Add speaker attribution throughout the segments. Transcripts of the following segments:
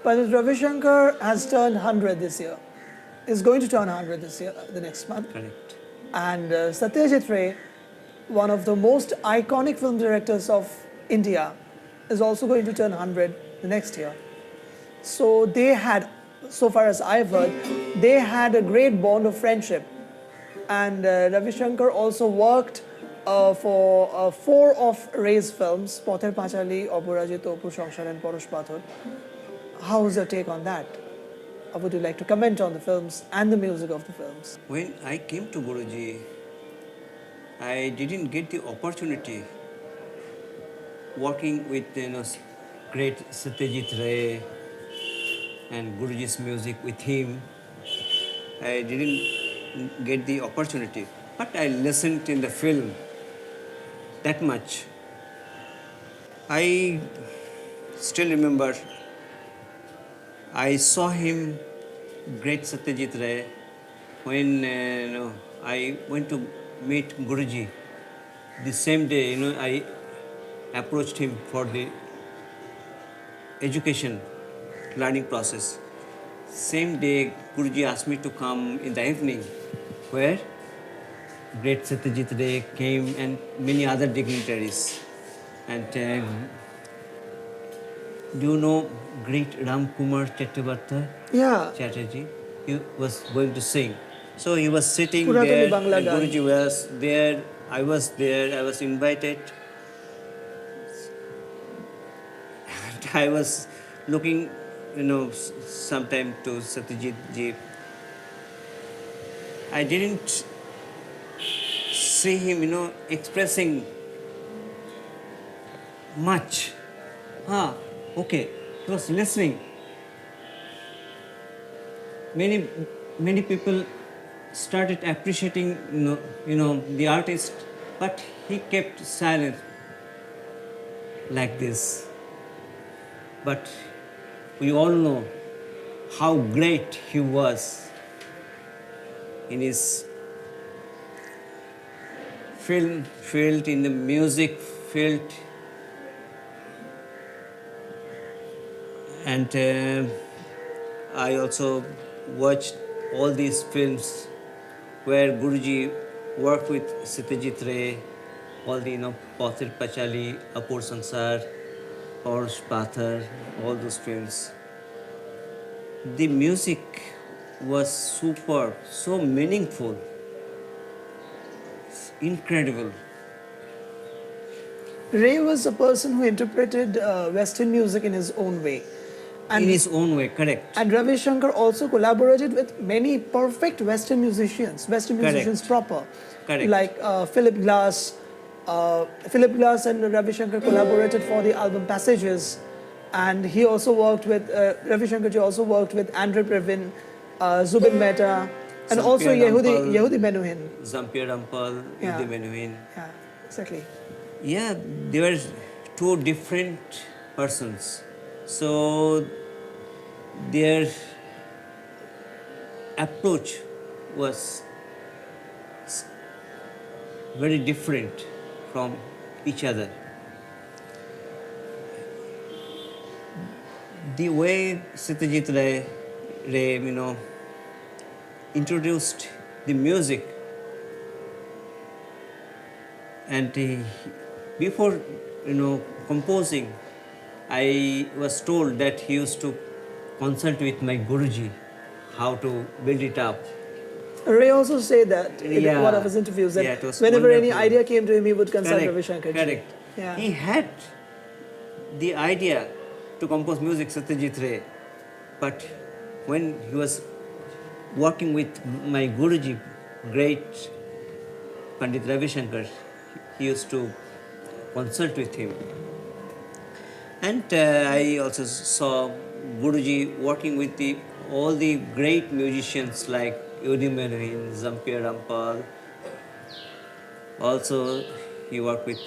Speaker 1: Pandit Ravi Shankar has turned 100 this year. Is going to turn 100 this year, the next month.
Speaker 2: Correct.
Speaker 1: And Satyajit Ray, one of the most iconic film directors of India, is also going to turn 100 the next year. So they had, so far as I've heard, they had a great bond of friendship. And Ravi Shankar also worked for 4 of Ray's films, Pother Pachali, Opurajit, Opu Shongshar and Porosh Pathor. How is your take on that? Or would you like to comment on the films and the music of the films?
Speaker 2: When I came to Guruji, I didn't get the opportunity working with great Satyajit Ray and Guruji's music with him. I didn't get the opportunity, but I listened in the film that much. I still remember I saw him, great Satyajit Ray, when I went to meet Guruji. The same day, I approached him for the education, learning process. Same day, Guruji asked me to come in the evening, where great Satyajit Ray came and many other dignitaries. And do you know great Ram Kumar Chakrabarty?
Speaker 1: Yeah.
Speaker 2: Chatterjee? He was going to sing. So he was sitting
Speaker 1: Puratani
Speaker 2: there,
Speaker 1: Bangla
Speaker 2: and
Speaker 1: Gan.
Speaker 2: Guruji was there, I was there, I was invited. And I was looking, sometime to Satyajit Ji. I didn't see him, expressing much. Okay, he was listening. Many people started appreciating, the artist, but he kept silent like this. But we all know how great he was in his film field, in the music field. And I also watched all these films where Guruji worked with Satyajit Ray, all the Pother Pachali, Apur Sansar, Porosh Pathar, all those films. The music was superb, so meaningful, incredible.
Speaker 1: Ray was a person who interpreted Western music in his own way.
Speaker 2: In his own way, correct.
Speaker 1: And Ravi Shankar also collaborated with many perfect Western musicians proper.
Speaker 2: Correct.
Speaker 1: Like Philip Glass. Philip Glass and Ravi Shankar collaborated for the album Passages. And he also worked with, Ravi Shankar ji also worked with Andre Previn, Zubin Mehta, and also Yehudi Menuhin.
Speaker 2: Zampier Rampal, Yehudi Menuhin.
Speaker 1: Yeah, exactly.
Speaker 2: Yeah, they were two different persons. So their approach was very different from each other. The way Satyajit Ray, introduced the music, and before, composing, I was told that he used to consult with my Guruji how to build it up.
Speaker 1: Ray also said that in one of his interviews that whenever any idea came to him, he would consult Ravi Shankar ji.
Speaker 2: Correct.
Speaker 1: Yeah.
Speaker 2: He had the idea to compose music, Satyajit Ray, but when he was working with my Guruji, great Pandit Ravi Shankar, he used to consult with him. And I also saw Guruji working with all the great musicians like Yehudi Menuhin, Zampier Rampal. Also, he worked with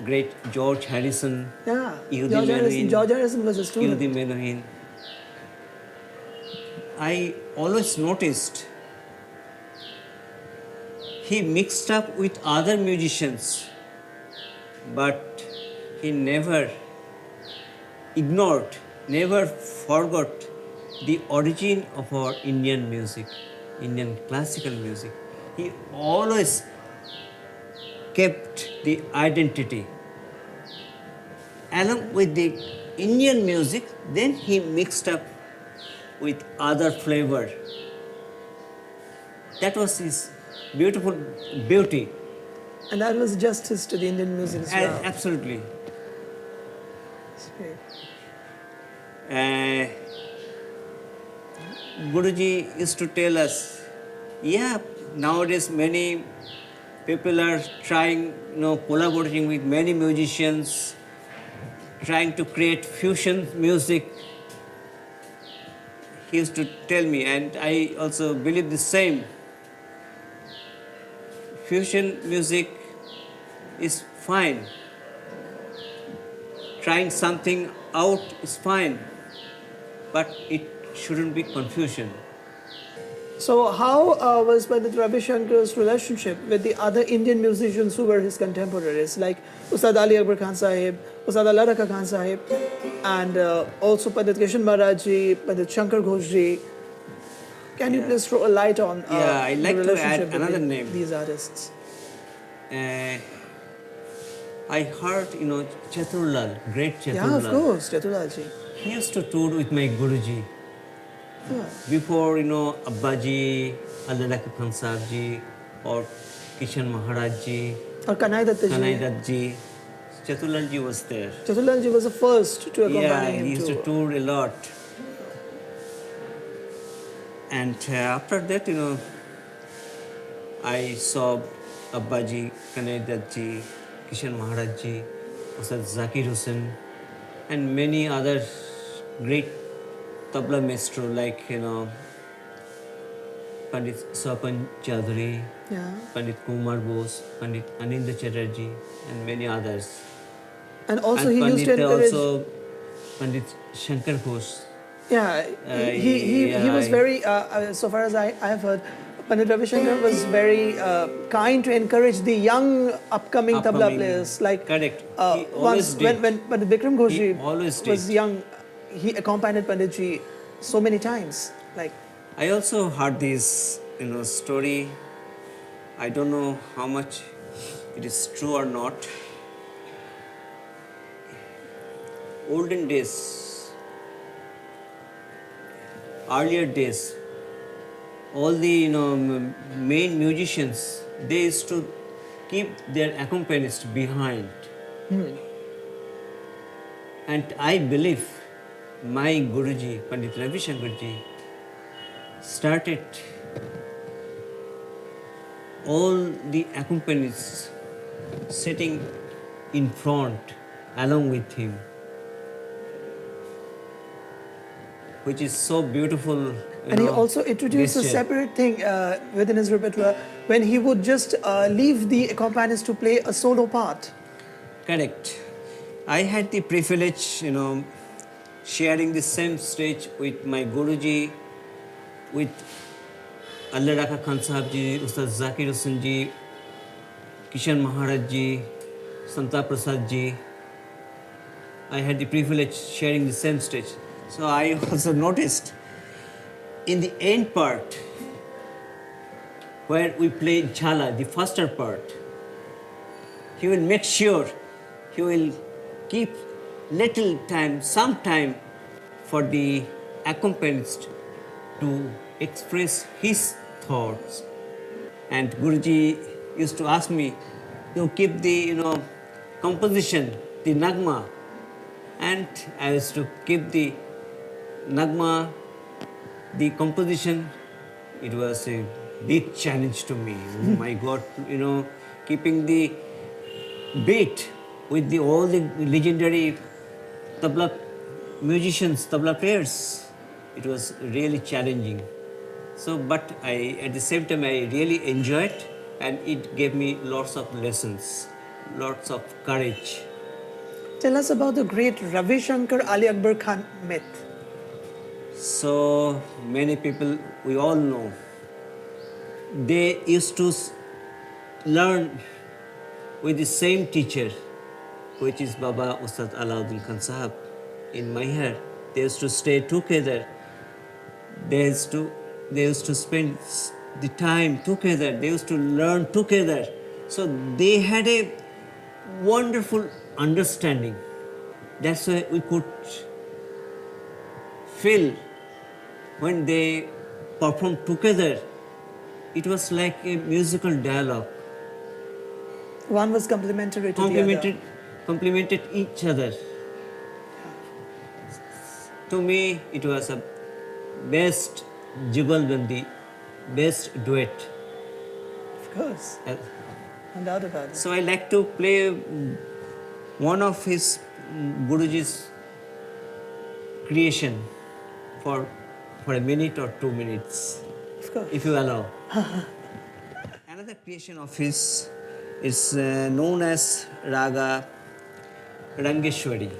Speaker 2: great George Harrison.
Speaker 1: Yeah,
Speaker 2: Yehudi
Speaker 1: George Harrison was a student.
Speaker 2: Yehudi Menuhin. I always noticed he mixed up with other musicians, but he never ignored never forgot the origin of our Indian music, Indian classical music. He always kept the identity. Along with the Indian music, then he mixed up with other flavor. That was his beautiful beauty.
Speaker 1: And that was justice to the Indian music as well.
Speaker 2: Absolutely.
Speaker 1: That's great.
Speaker 2: Guruji used to tell us, yeah, nowadays many people are trying, collaborating with many musicians, trying to create fusion music. He used to tell me, and I also believe the same. Fusion music is fine. Trying something out is fine, but it shouldn't be confusion.
Speaker 1: So, how was Pandit Ravi Shankar's relationship with the other Indian musicians who were his contemporaries, like Ustad Ali Akbar Khan Sahib, Ustad Allah Rakha Khan Sahib, and also Pandit Kishan Maharaj ji, Pandit Shankar Ghosh ji? Can you please throw a light on
Speaker 2: I'd like
Speaker 1: the
Speaker 2: to
Speaker 1: relationship
Speaker 2: add another
Speaker 1: between
Speaker 2: name.
Speaker 1: these artists?
Speaker 2: I heard, Chaturlal, great Chaturlal.
Speaker 1: Yeah, of course, Chaturlal ji.
Speaker 2: He used to tour with my Guruji.
Speaker 1: Yeah.
Speaker 2: Before, Abbaji, Allah Rakha Khan Sahib ji, or Kishan Maharaj ji,
Speaker 1: Or Kanai Datta ji.
Speaker 2: Kanai Dutt ji, Chaturlal ji was there.
Speaker 1: Chaturlal ji was the first to accompany
Speaker 2: Yeah,
Speaker 1: him
Speaker 2: he used to tour a lot. And after that, I saw Abbaji, Kanai Dutt ji, Kishan Maharaj ji, Ustad Zakir Hussain, and many other great tabla maestro like, Pandit Swapan Chaudhary,
Speaker 1: Yeah.
Speaker 2: Pandit Kumar Bose, Pandit Anindya Chatterjee, and many others.
Speaker 1: And also
Speaker 2: and
Speaker 1: he used to
Speaker 2: Pandit
Speaker 1: encourage.
Speaker 2: also Pandit Shankar Ghosh.
Speaker 1: Yeah, he was very, so far as I have heard, Pandit Ravi Shankar was very kind to encourage the young upcoming tabla
Speaker 2: Upcoming,
Speaker 1: players. Like
Speaker 2: correct. He
Speaker 1: once
Speaker 2: always did.
Speaker 1: when Pandit Bikram Ghosh
Speaker 2: He
Speaker 1: ji
Speaker 2: always
Speaker 1: was
Speaker 2: did.
Speaker 1: young, he accompanied Pandit ji so many times. Like
Speaker 2: I also heard this, story. I don't know how much it is true or not. Olden days, earlier days, all the main musicians, they used to keep their accompanists behind. And I believe my Guruji, Pandit Ravi Shankar ji, started all the accompanists sitting in front along with him, which is so beautiful.
Speaker 1: and he also introduced a
Speaker 2: gesture.
Speaker 1: separate thing within his repertoire when he would just leave the accompanist to play a solo part.
Speaker 2: Correct. I had the privilege, sharing the same stage with my Guruji, with Allah Rakha Khan Sahib ji, Ustad Zakir Hussain ji, Kishan Maharaj ji, Santa Prasad ji. I had the privilege sharing the same stage. So I also noticed in the end part, where we play Jhala, the faster part, he will make sure he will keep little time, some time for the accompanist to express his thoughts. And Guruji used to ask me to keep the composition, the nagma, and I used to keep the nagma, the composition. It was a big challenge to me. Oh my God, keeping the beat with all the legendary tabla musicians, tabla players. It was really challenging. So, but at the same time, I really enjoyed, and it gave me lots of lessons, lots of courage.
Speaker 1: Tell us about the great Ravi Shankar Ali Akbar Khan myth.
Speaker 2: So many people, we all know, they used to learn with the same teacher, which is Baba Ustad Alauddin Khan Sahab in Maihar. They used to stay together. They used to spend the time together. They used to learn together. So they had a wonderful understanding. That's why we could feel when they performed together, it was like a musical dialogue,
Speaker 1: One was complementary to the other.
Speaker 2: complemented each other. To me, it was a best Jugalbandi, best duet.
Speaker 1: Of course,
Speaker 2: Uh,
Speaker 1: no doubt about it.
Speaker 2: So I like to play one of his Guruji's creation for a minute or 2 minutes,
Speaker 1: Of course.
Speaker 2: if you allow. Another creation of his is known as Raga Rangeshwari.